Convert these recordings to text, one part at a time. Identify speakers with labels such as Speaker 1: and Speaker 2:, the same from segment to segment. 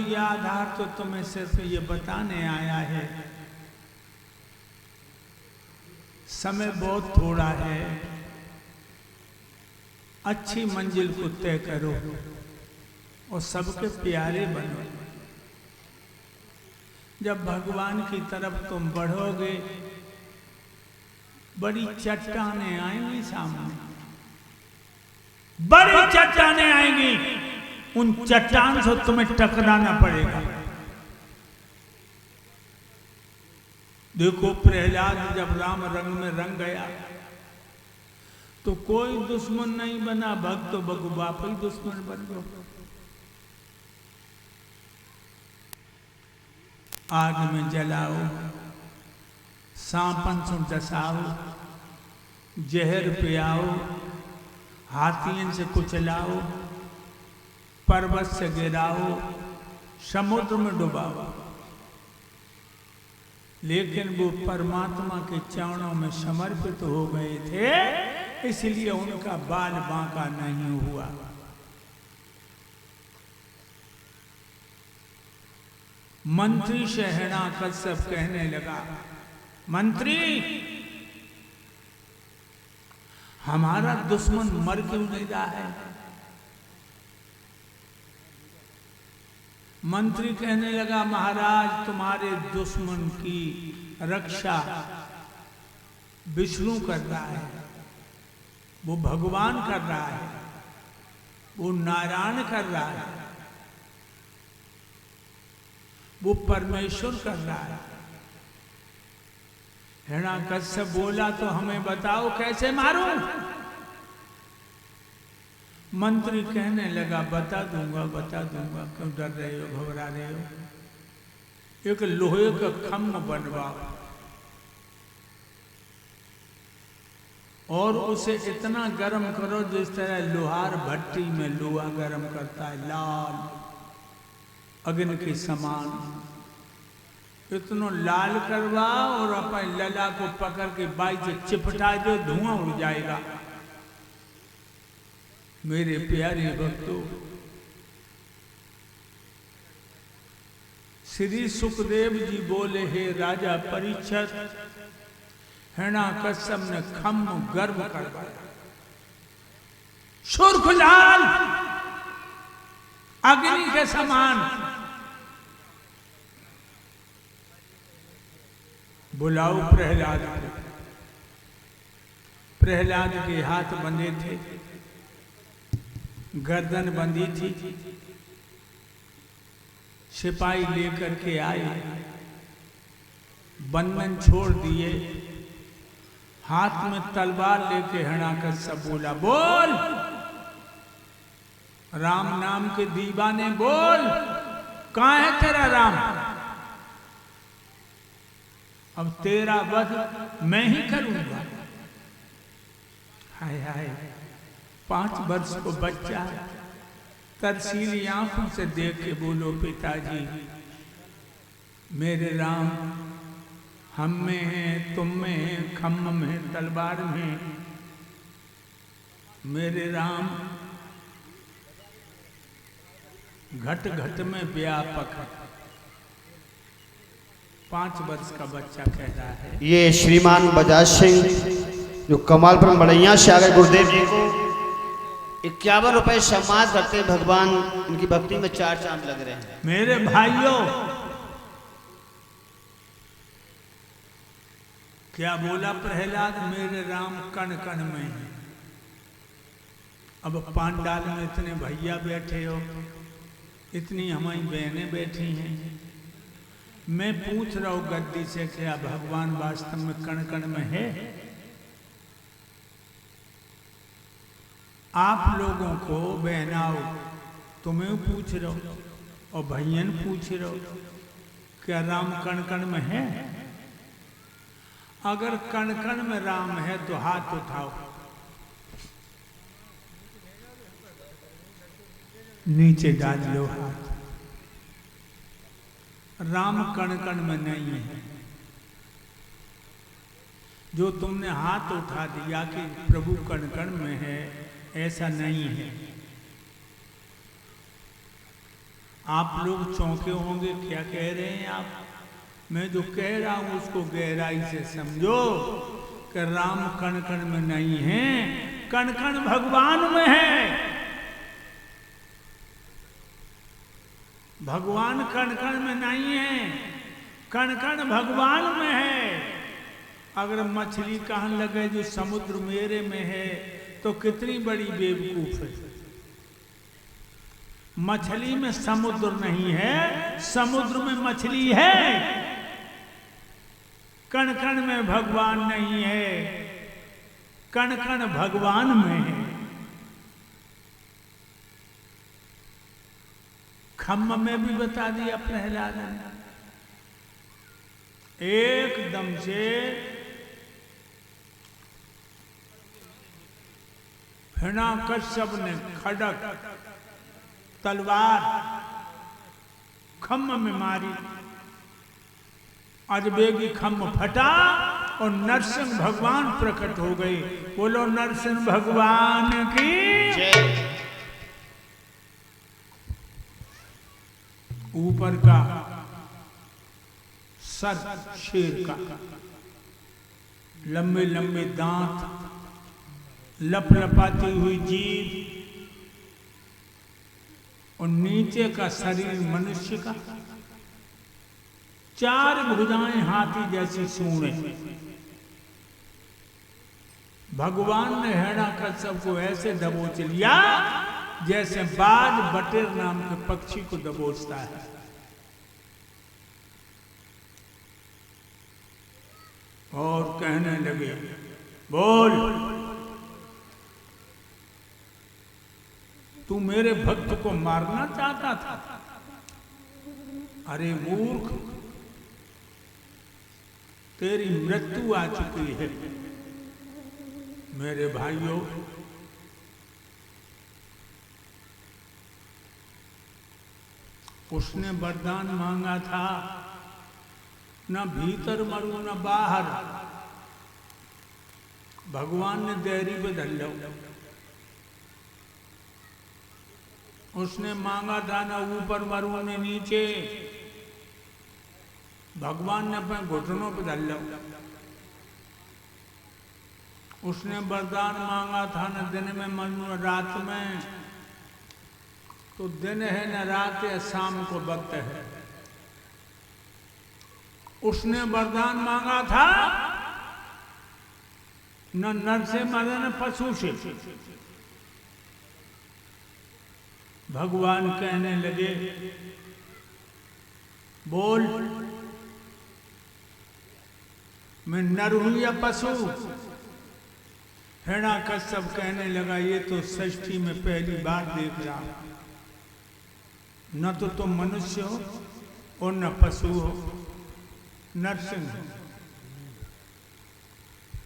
Speaker 1: ये आधार तो तुम्हें सिर्फ ये बताने आया है, समय बहुत थोड़ा है, अच्छी मंजिल को तय करो और सबके प्यारे बनो। जब भगवान की तरफ तुम बढ़ोगे, बड़ी चट्टानें आएंगी सामने, बड़ी चट्टानें आएंगी, उन चट्टान से तुम्हें टकराना पड़ेगा। देखो प्रहलाद जब राम रंग में रंग गया तो कोई दुश्मन नहीं बना, भक्त बगु बाप ही दुश्मन बन गया। आग में जलाओ, सांपन से डसाओ, जहर पियाओ, हाथियन से कुचलाओ, पर्वत से गिराओ, समुद्र में डुबाओ, लेकिन वो परमात्मा के चरणों में समर्पित हो गए थे, इसलिए उनका बाल बांका नहीं हुआ। मंत्री से हिरण्यकश्यप कहने लगा, मंत्री हमारा दुश्मन मर क्यों नहीं रहा है? मंत्री कहने लगा, महाराज तुम्हारे दुश्मन की रक्षा विष्णु कर रहा है, वो भगवान कर रहा है, वो नारायण कर रहा है, वो परमेश्वर कर रहा है। हिरण्यकश्यप बोला, तो हमें बताओ कैसे मारूं? मंत्री कहने लगा, बता दूंगा, क्यों डर रहे हो, घबरा रहे हो? एक लोहे का खम्भ बनवाओ और उसे इतना गर्म करो जिस तरह लोहार भट्टी में लोहा गर्म करता है, लाल अग्नि के समान, इतना लाल करवा और अपने लला को पकड़ के बाई से चिपटा दो, धुआं उड़ जाएगा। मेरे प्यारे भक्तों, श्री सुखदेव जी बोले, हे राजा परीक्षित, हिरण्यकश्यप ने खम्भ गर्म करवाया, सुर्ख लाल अग्नि के समान। बुलाओ प्रहलाद को। प्रहलाद के हाथ बंधे थे, गर्दन बंधी थी, सिपाही लेकर के आए, बंधन छोड़ दिए, हाथ में तलवार लेके हिरण्यकश्यप बोला, बोल राम नाम के दीवाने, बोल कहां है तेरा राम? अब तेरा वध मैं ही करूंगा। हाय हाय, 5 वर्ष को बच्चा तरसीली आंखों से देख के बोलो, पिताजी मेरे राम हम में है, तुम में है, खम्भ में, तलवार में, मेरे राम घट घट में व्यापक है। 5 वर्ष का बच्चा कह रहा है।
Speaker 2: ये श्रीमान बजाज सिंह जो कमालपुर मड़ैया से आ गए, गुरुदेव जी को 51 रुपए सम्मान करते हैं। भगवान इनकी भक्ति में 4 चांद लग रहे हैं।
Speaker 1: मेरे भाइयों, क्या बोला प्रहलाद? मेरे राम कण कण में है। अब पांडाल में इतने भैया बैठे हो, इतनी हमारी बहनें बैठी हैं, मैं पूछ रहा हूं गद्दी से, क्या भगवान वास्तव में कण कण में है? आप लोगों को बहनाओ, तुम्हें पूछ रहा हूं और भैयन पूछ रहा हूं, क्या राम कण कण में है? अगर कण कण में राम है तो हाथ उठाओ, नीचे डाल लो हाथ। राम कण कण में नहीं है। जो तुमने हाथ उठा दिया कि प्रभु कण कण में है, ऐसा नहीं है। आप लोग चौंके होंगे, क्या कह रहे हैं आप? मैं जो कह रहा हूं उसको गहराई से समझो कि राम कण कण में नहीं है, कण कण भगवान में है। भगवान कण कण में नहीं है, कण कण भगवान में है। अगर मछली कहने लगे जो समुद्र मेरे में है तो कितनी बड़ी बेवकूफ है। मछली में समुद्र नहीं है, समुद्र में मछली है। कण कण में भगवान नहीं है, कण कण भगवान में है। खम्म में भी बता दिया प्रहलाद ने। एकदम से हिरण्यकश्यप ने खड़क तलवार खम्म में मारी। अजबेगी खम्म फटा और नरसिंह भगवान प्रकट हो गए। बोलो नरसिंह भगवान की
Speaker 2: जय।
Speaker 1: ऊपर का सर शेर का, लंबे लंबे दांत, लपलपाती हुई जीभ और नीचे का शरीर मनुष्य का, चार भुजाएं हाथी जैसी सूंडें। भगवान ने हिरण्यकश्यप को ऐसे दबोच लिया जैसे बाज बटेर नाम के पक्षी को दबोचता है। और कहने लगे, बोल, तू मेरे भक्त को मारना चाहता था? अरे मूर्ख, तेरी मृत्यु आ चुकी है। मेरे भाइयों, उसने वरदान मांगा था, न भीतर मरू न बाहर। भगवान ने देहरी पे धर लो। उसने मांगा था न ऊपर मरू न नीचे। भगवान ने अपने घुटनों पे धर लो। उसने वरदान मांगा था न दिन में मरू न रात में। तो दिन है न रात है, शाम को वक्त है। उसने वरदान मांगा था न नर से मरे न पशु से। भगवान कहने लगे, बोल, मैं नर हूं या पशु? हिरण्यकश्यप कहने लगा, ये तो सृष्टि में पहली बार देख रहा हूं। न तो तुम मनुष्य हो और न पशु हो, नरसिंह।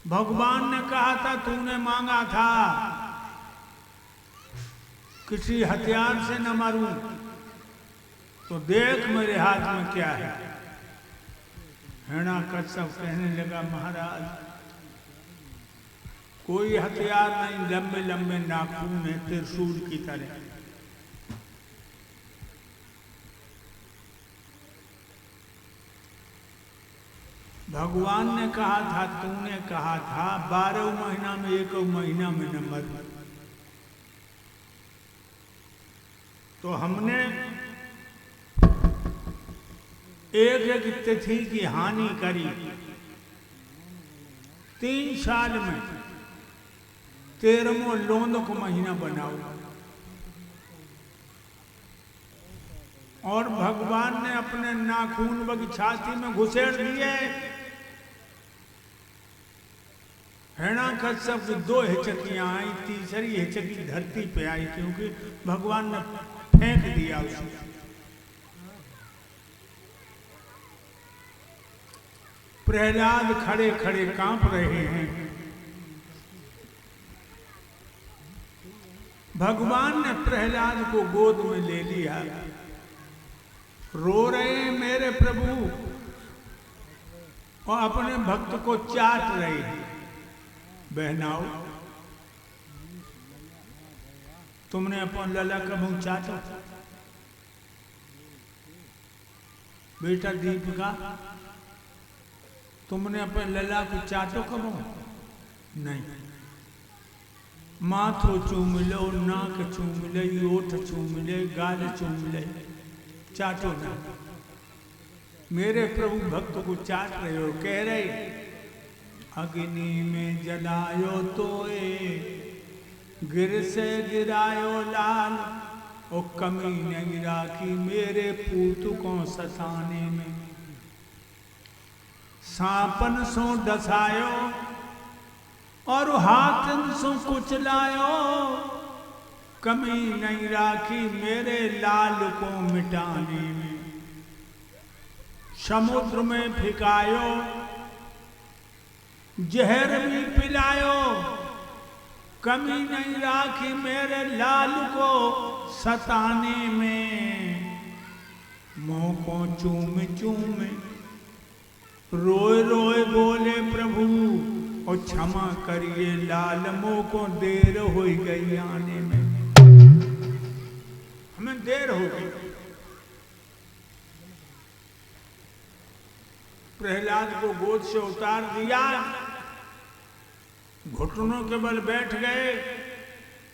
Speaker 1: भगवान ने कहा था, तूने मांगा था किसी हथियार से न मारूं, तो देख मेरे हाथ में क्या है। हिरण्यकश्यप कहने लगा, महाराज कोई हथियार नहीं, लंबे लंबे नाखून है त्रिशूल की तरह। भगवान ने कहा था, तूने कहा था 12 महीना में 1 महीना में न मर। तो हमने एक एक तिथि की हानि करी। 3 साल में 13वां लोंद को महीना बनाओ। और भगवान ने अपने नाखून बगी छाती में घुसेड़ दिए। हिरण्यकश्यप की 2 हिचकियां आई, तीसरी हिचकी धरती पे आई, क्योंकि भगवान ने फेंक दिया उसे। प्रहलाद खड़े खड़े कांप रहे हैं। भगवान ने प्रहलाद को गोद में ले लिया। रो रहे हैं मेरे प्रभु, और अपने भक्त को चाट रहे हैं। बहनाओ, तुमने अपन लला का मुंह चाटा? बेटा दीपिका, तुमने अपने लला को चाटो करो? नहीं। माथो चूम लो, नाक चूम ले, ओठ चूम ले, गाल चूम ले, चाटो ना। मेरे प्रभु भक्त को चाट रहे हो, कह रहे अग्नि में जलायो तोए, गिर से गिरायो लाल, और कमी नहीं राखी मेरे पूत को सताने में। सांपन सो डसायो और हाथन सो कुचलायो, कमी नहीं राखी मेरे लाल को मिटाने में। समुद्र में फिकायो, जहर भी पिलायो, कमी नहीं राखी मेरे लाल को सताने में। मुंह को चूम चूम रोए रोए बोले प्रभु, और क्षमा करिए लाल मोह को देर हो गई आने में। हमें देर हो गई। प्रहलाद को गोद से उतार दिया, घुटनों के बल बैठ गए,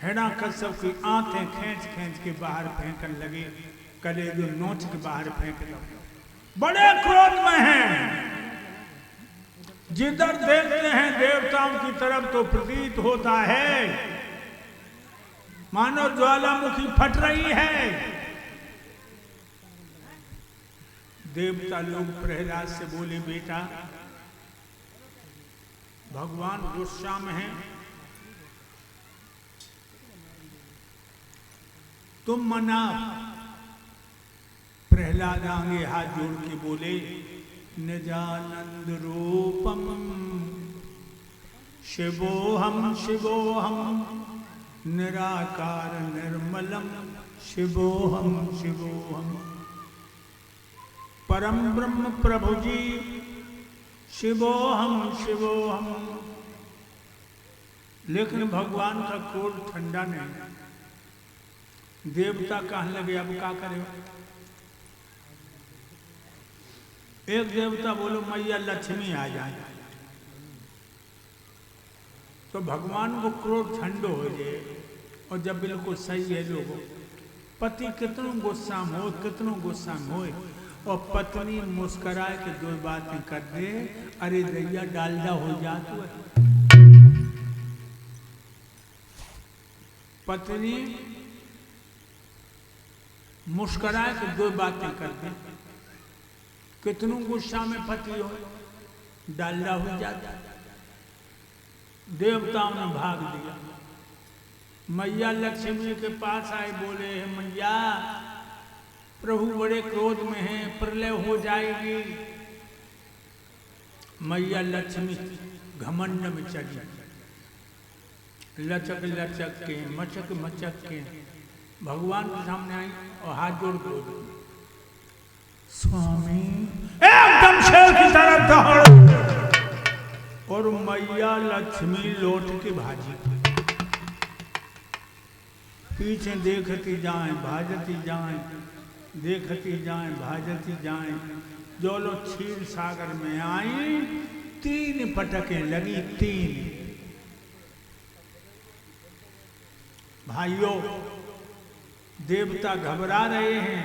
Speaker 1: हिरण्यकश्यप की आंखें खींच खींच के बाहर फेंकने लगे, कलेजे नोच के बाहर फेंक लगे। बड़े क्रोध में हैं, जिधर देखते हैं देवताओं की तरफ तो प्रतीत होता है मानो ज्वालामुखी फट रही है। देवता लोग प्रहलाद से बोले, बेटा भगवान गुस्सा में हैं, तुम मना। प्रहलाद आगे हाथ जोड़ के बोले, निजानंद रूपम शिवोहम शिवोहम, निराकार निर्मलम शिवोहम शिवोहम। परम ब्रह्म प्रभु जी शिवोहम शिवोहम। लेकिन भगवान का क्रोध ठंडा नहीं। देवता कहने लगे, अब क्या करें? एक देवता बोलो मैया लक्ष्मी आ जाए, तो भगवान को क्रोध ठंडो हो जाए। और जब बिल्कुल सही है लोगों, पति कितनों गुस्सा में हो, कितनों गुस्सा में हो, और पत्नी मुस्कुराए के दो बातें कर दे, अरे दैया डालडा हो जाता है। पत्नी मुस्कुराए के दो बातें कर दे, कितनों गुस्सा में पति हो, डालडा हो जाता। देवताओं ने भाग दिया। मैया लक्ष्मी के पास आए, बोले मैया प्रभु बड़े क्रोध में हैं, प्रलय हो जाएगी। मैया लक्ष्मी घमंड में चली, लचक लचक के मचक मचक के भगवान के सामने आई और हाथ जोड़ के स्वामी एकदम शेर की तरफ दौड़, और मैया लक्ष्मी लौट के भाजी, पीछे देखती जाएं भाजती जाएं, देखती जाएं भाजती जाएं। जो लोग क्षीर सागर में आई, 3 पटके लगी, 3। भाइयों देवता घबरा रहे हैं,